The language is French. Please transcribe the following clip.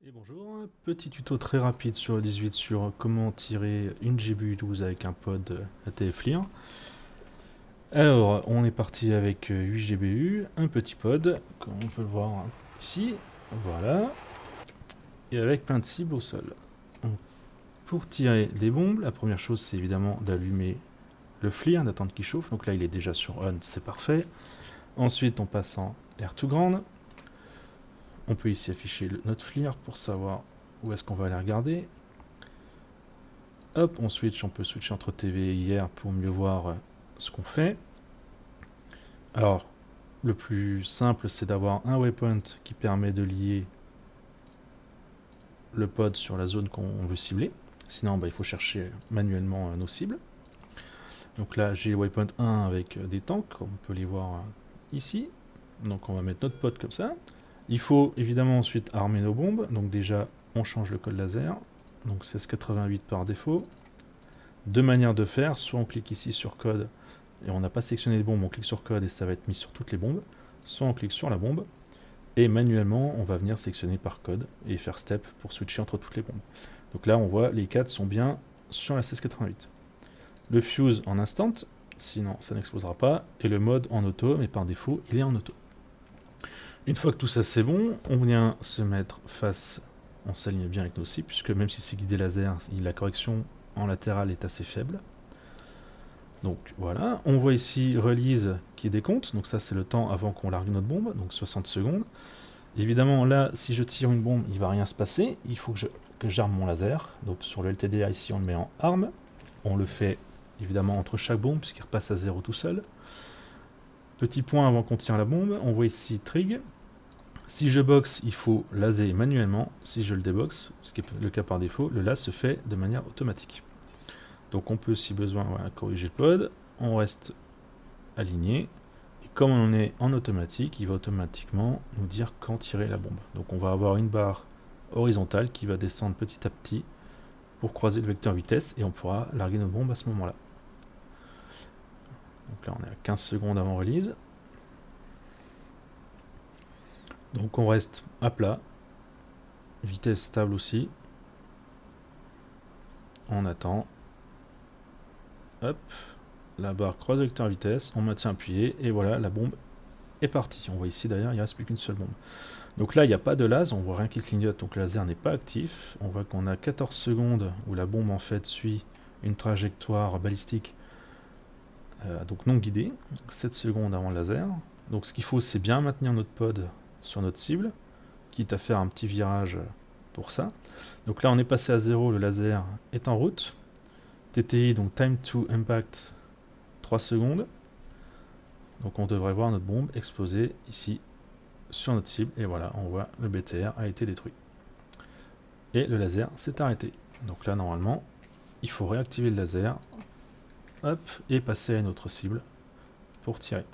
Et bonjour, petit tuto très rapide sur le 18 sur comment tirer une GBU12 avec un pod ATF Lire. Alors, on est parti avec 8 GBU, un petit pod, comme on peut le voir ici, voilà, et avec plein de cibles au sol. Donc, pour tirer des bombes, la première chose c'est évidemment d'allumer le FLIR, d'attendre qu'il chauffe, donc là il est déjà sur on, c'est parfait. Ensuite on passe en R2 Grand. On peut ici afficher notre FLIR pour savoir où est-ce qu'on va aller regarder. Hop, on peut switcher entre TV et IR pour mieux voir ce qu'on fait. Alors, le plus simple, c'est d'avoir un waypoint qui permet de lier le pod sur la zone qu'on veut cibler. Sinon, il faut chercher manuellement nos cibles. Donc là, j'ai le waypoint 1 avec des tanks, on peut les voir ici. Donc on va mettre notre pod comme ça. Il faut évidemment ensuite armer nos bombes. Donc déjà, on change le code laser. Donc 1688 par défaut. Deux manières de faire, soit on clique ici sur code et on n'a pas sélectionné les bombes, on clique sur code et ça va être mis sur toutes les bombes, soit on clique sur la bombe et manuellement on va venir sélectionner par code et faire step pour switcher entre toutes les bombes. Donc là on voit les 4 sont bien sur la 1688. Le fuse en instant, sinon ça n'explosera pas, et le mode en auto, mais par défaut il est en auto. Une fois que tout ça c'est bon, on vient se mettre face, on s'aligne bien avec nos cibles, puisque même si c'est guidé laser, la correction en latéral est assez faible. Donc voilà, on voit ici release qui décompte, donc ça c'est le temps avant qu'on largue notre bombe, donc 60 secondes. Évidemment là, si je tire une bombe, il ne va rien se passer, il faut que j'arme mon laser. Donc sur le LTDA ici on le met en arme, on le fait évidemment entre chaque bombe puisqu'il repasse à 0 tout seul. Petit point avant qu'on tire la bombe, on voit ici trig. Si je boxe, il faut laser manuellement, si je le déboxe, ce qui est le cas par défaut, le las se fait de manière automatique. Donc on peut, si besoin, corriger le pod. On reste aligné. Et comme on est en automatique, il va automatiquement nous dire quand tirer la bombe. Donc on va avoir une barre horizontale qui va descendre petit à petit pour croiser le vecteur vitesse et on pourra larguer nos bombes à ce moment-là. Donc là on est à 15 secondes avant release. Donc on reste à plat. Vitesse stable aussi. On attend. Hop, la barre croise le vecteur vitesse, on maintient appuyé, et voilà, la bombe est partie. On voit ici d'ailleurs, il ne reste plus qu'une seule bombe. Donc là, il n'y a pas de las, on voit rien qui clignote, donc le laser n'est pas actif. On voit qu'on a 14 secondes où la bombe en fait suit une trajectoire balistique, donc non guidée, 7 secondes avant le laser. Donc ce qu'il faut, c'est bien maintenir notre pod sur notre cible, quitte à faire un petit virage pour ça. Donc là, on est passé à 0, le laser est en route. TTI, donc Time to Impact, 3 secondes. Donc on devrait voir notre bombe exploser ici sur notre cible. Et voilà, on voit le BTR a été détruit. Et le laser s'est arrêté. Donc là, normalement, il faut réactiver le laser. Hop, et passer à une autre cible pour tirer.